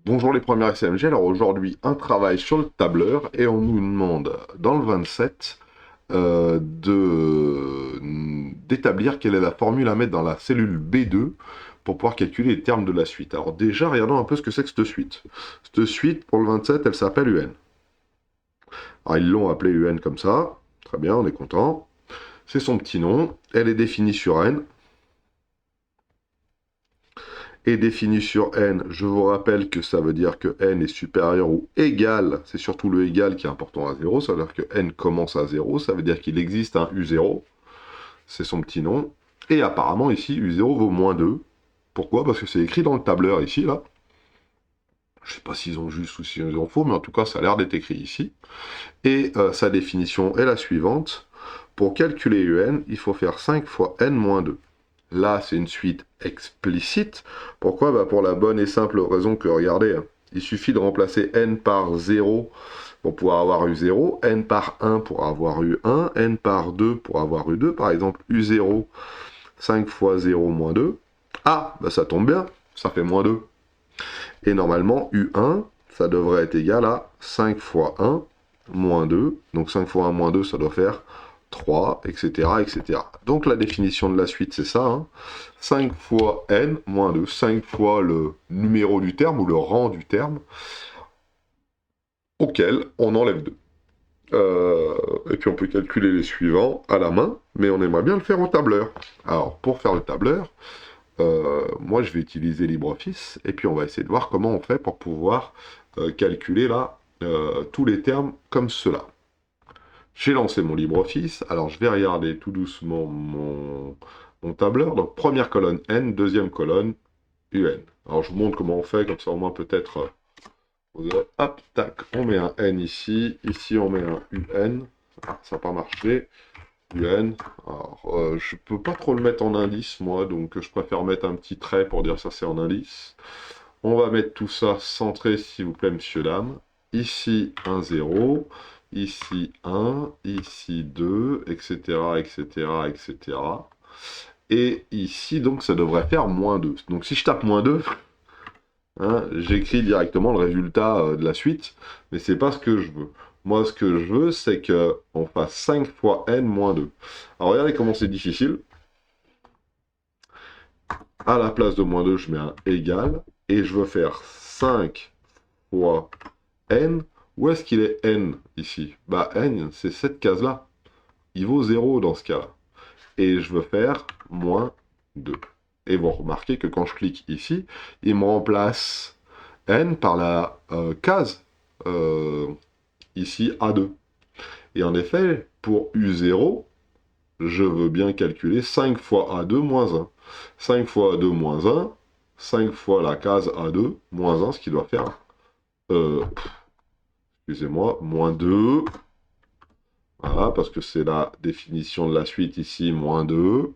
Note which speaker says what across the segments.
Speaker 1: Bonjour les premiers SMG, alors aujourd'hui un travail sur le tableur et on nous demande dans le 27 d'établir quelle est la formule à mettre dans la cellule B2 pour pouvoir calculer les termes de la suite. Alors déjà regardons un peu ce que c'est que cette suite. Cette suite pour le 27 elle s'appelle UN. Alors ils l'ont appelée UN comme ça, très bien, on est content. C'est son petit nom, elle est définie sur N. Est défini sur n, je vous rappelle que ça veut dire que n est supérieur ou égal, c'est surtout le égal qui est important à 0, ça veut dire que n commence à 0, ça veut dire qu'il existe un U0, c'est son petit nom, et apparemment ici U0 vaut moins 2. Pourquoi? Parce que c'est écrit dans le tableur ici, là. Je sais pas s'ils ont juste ou s'ils ont faux, mais en tout cas ça a l'air d'être écrit ici. Et sa définition est la suivante, pour calculer UN, il faut faire 5 fois n moins 2. Là, c'est une suite explicite. Pourquoi? Bah pour la bonne et simple raison que, regardez, il suffit de remplacer n par 0 pour pouvoir avoir U0, n par 1 pour avoir U1, n par 2 pour avoir U2. Par exemple, U0, 5 fois 0 moins 2. Ah, bah ça tombe bien, ça fait moins 2. Et normalement, U1, ça devrait être égal à 5 fois 1 moins 2. Donc 5 fois 1 moins 2, ça doit faire 3, etc., etc. Donc la définition de la suite, c'est ça. Hein. 5 fois n moins 2, 5 fois le numéro du terme ou le rang du terme, auquel on enlève 2. Et puis on peut calculer les suivants à la main, mais on aimerait bien le faire au tableur. Alors pour faire le tableur, moi je vais utiliser LibreOffice, et puis on va essayer de voir comment on fait pour pouvoir calculer là tous les termes comme cela. J'ai lancé mon LibreOffice, alors je vais regarder tout doucement mon tableur. Donc première colonne N, deuxième colonne UN. Alors je vous montre comment on fait, comme ça au moins peut-être... hop, tac, on met un N ici, ici on met un UN. Ah, ça n'a pas marché. UN. Alors je peux pas trop le mettre en indice moi, donc je préfère mettre un petit trait pour dire ça c'est en indice. On va mettre tout ça centré s'il vous plaît monsieur dame. Ici un 0. Ici 1, ici 2, etc., etc., etc. Et ici, donc, ça devrait faire moins 2. Donc, si je tape moins 2, hein, j'écris directement le résultat de la suite, mais c'est pas ce que je veux. Moi, ce que je veux, c'est qu'on fasse 5 fois n moins 2. Alors, regardez comment c'est difficile. À la place de moins 2, je mets un égal, et je veux faire 5 fois n. Où est-ce qu'il est n ici? Bah n, c'est cette case-là. Il vaut 0 dans ce cas-là. Et je veux faire moins 2. Et vous remarquez que quand je clique ici, il me remplace n par la case ici A2. Et en effet, pour U0, je veux bien calculer 5 fois A2 moins 1. 5 fois A2 moins 1, 5 fois la case A2 moins 1, ce qui doit faire... excusez-moi, moins 2. Voilà, parce que c'est la définition de la suite ici, moins 2.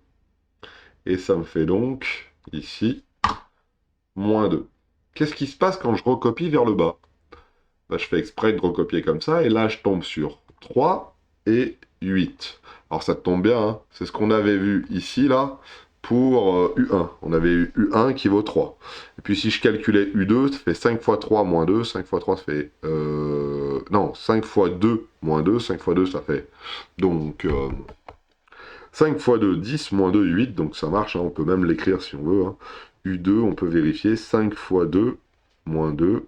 Speaker 1: Et ça me fait donc, ici, moins 2. Qu'est-ce qui se passe quand je recopie vers le bas? Bah, je fais exprès de recopier comme ça, et là, je tombe sur 3 et 8. Alors, ça tombe bien, hein, c'est ce qu'on avait vu ici, là, pour U1. On avait eu U1 qui vaut 3. Et puis, si je calculais U2, ça fait 5 fois 3 moins 2. 5 fois 3, ça fait... non, 5 fois 2 moins 2. 5 fois 2, ça fait... Donc... 5 fois 2, 10, moins 2, 8, donc ça marche, hein, on peut même l'écrire si on veut. Hein. U2, on peut vérifier, 5 fois 2, moins 2,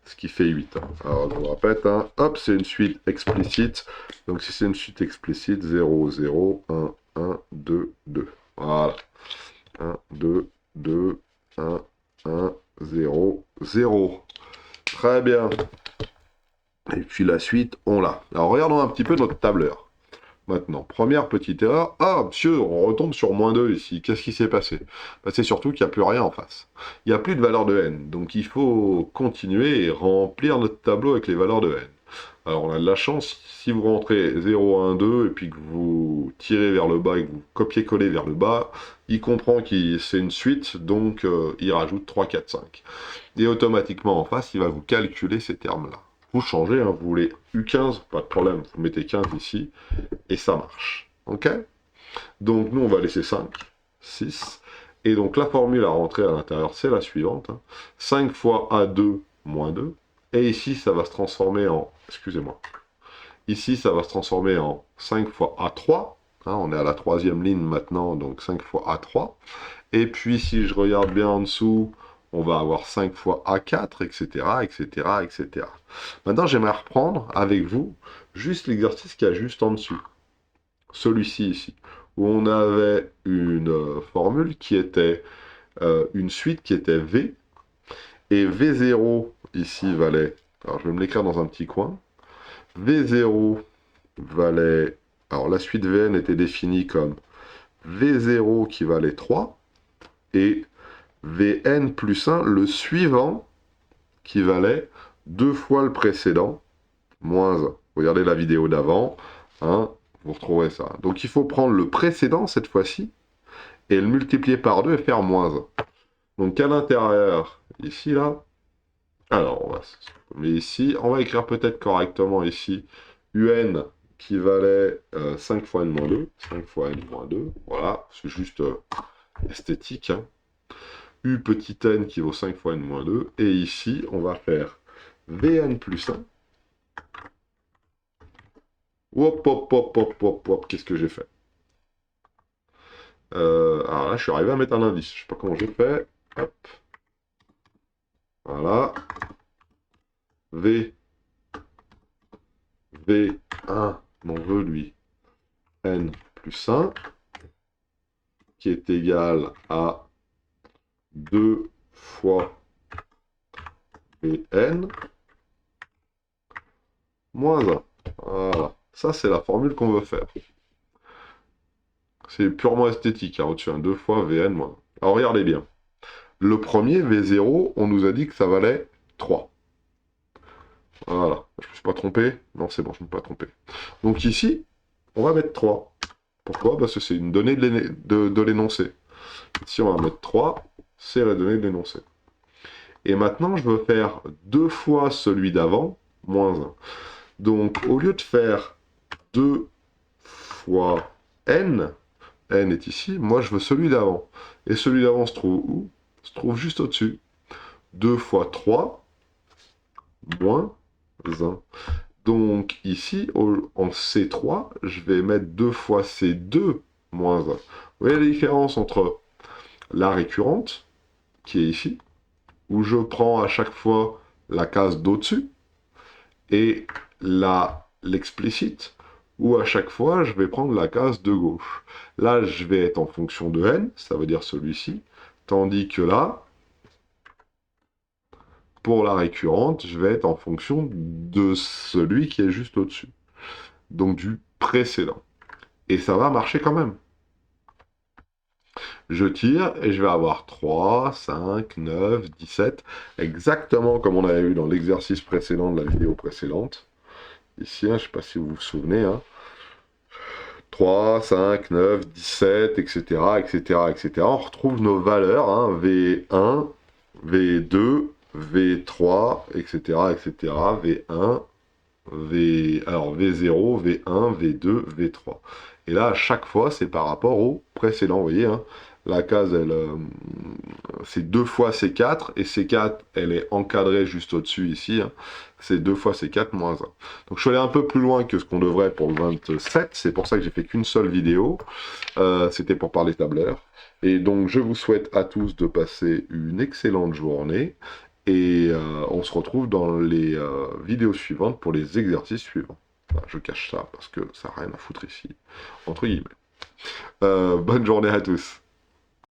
Speaker 1: ce qui fait 8. Hein. Alors je vous répète, hein, hop, c'est une suite explicite, donc si c'est une suite explicite, 0, 0, 1, 1, 2, 2. Voilà. 1, 2, 2, 1, 1, 0, 0. Très bien. Et puis la suite, on l'a. Alors regardons un petit peu notre tableur. Maintenant, première petite erreur. Ah, monsieur, on retombe sur moins 2 ici. Qu'est-ce qui s'est passé? Bah, c'est surtout qu'il n'y a plus rien en face. Il n'y a plus de valeur de n. Donc il faut continuer et remplir notre tableau avec les valeurs de n. Alors on a de la chance, si vous rentrez 0, 1, 2, et puis que vous tirez vers le bas et que vous copiez-collez vers le bas, il comprend que c'est une suite, donc il rajoute 3, 4, 5. Et automatiquement en face, il va vous calculer ces termes-là. Vous changez, hein, vous voulez U15, pas de problème, vous mettez 15 ici, et ça marche. Ok? Donc nous, on va laisser 5, 6, et donc la formule à rentrer à l'intérieur, c'est la suivante. Hein. 5 fois A2 moins 2. Et ici, ça va se transformer en... Excusez-moi. Ici, ça va se transformer en 5 fois A3. Hein, on est à la troisième ligne maintenant, donc 5 fois A3. Et puis, si je regarde bien en dessous, on va avoir 5 fois A4, etc., etc., etc. Maintenant, j'aimerais reprendre avec vous juste l'exercice qu'il y a juste en dessous. Celui-ci ici, où on avait une formule qui était une suite qui était V, et V0 ici valait, alors je vais me l'écrire dans un petit coin, V0 valait, alors la suite Vn était définie comme V0 qui valait 3, et Vn plus 1, le suivant, qui valait 2 fois le précédent, moins 1. Regardez la vidéo d'avant, hein, vous retrouverez ça. Donc il faut prendre le précédent cette fois-ci, et le multiplier par 2 et faire moins 1. Donc à l'intérieur, ici, là, alors, mais ici, on va écrire peut-être correctement ici, UN qui valait 5 fois n-2, 5 fois n-2, voilà, c'est juste esthétique, hein. U petit n qui vaut 5 fois n-2, et ici, on va faire Vn plus 1. Hop, hop, hop, hop, hop, hop, qu'est-ce que j'ai fait? Alors là, je suis arrivé à mettre un indice, je sais pas comment j'ai fait, hop, voilà, V1, on veut lui, n plus 1, qui est égal à 2 fois Vn moins 1. Voilà. Ça, c'est la formule qu'on veut faire. C'est purement esthétique, hein, au-dessus, hein, 2 fois Vn moins 1. Alors, regardez bien. Le premier, V0, on nous a dit que ça valait 3. Voilà. Je ne me suis pas trompé? Non, c'est bon, je ne me suis pas trompé. Donc ici, on va mettre 3. Pourquoi? Parce que c'est une donnée de l'énoncé. Ici, on va mettre 3, c'est la donnée de l'énoncé. Et maintenant, je veux faire 2 fois celui d'avant, moins 1. Donc, au lieu de faire 2 fois n, n est ici, moi je veux celui d'avant. Et celui d'avant se trouve où? Se trouve juste au-dessus. 2 fois 3, moins 1. Donc, ici, en C3, je vais mettre 2 fois C2, moins 1. Vous voyez la différence entre la récurrente, qui est ici, où je prends à chaque fois la case d'au-dessus, et l'explicite, où à chaque fois, je vais prendre la case de gauche. Là, je vais être en fonction de n, ça veut dire celui-ci, tandis que là, pour la récurrente, je vais être en fonction de celui qui est juste au-dessus. Donc du précédent. Et ça va marcher quand même. Je tire et je vais avoir 3, 5, 9, 17, exactement comme on avait vu dans l'exercice précédent de la vidéo précédente. Ici, hein, je ne sais pas si vous vous souvenez, hein. 3, 5, 9, 17, etc., etc., etc. On retrouve nos valeurs, hein, V1, V2, V3, etc., etc., V1, alors V0, V1, V2, V3. Et là, à chaque fois, c'est par rapport au précédent, vous voyez, hein, la case, c'est 2 fois C4, et C4, elle est encadrée juste au-dessus, ici, hein, c'est 2 fois C4 moins 1. Donc je suis allé un peu plus loin que ce qu'on devrait pour le 27, c'est pour ça que j'ai fait qu'une seule vidéo, c'était pour parler tableur. Et donc je vous souhaite à tous de passer une excellente journée, et on se retrouve dans les vidéos suivantes pour les exercices suivants. Voilà, je cache ça parce que ça n'a rien à foutre ici, entre guillemets. Bonne journée à tous.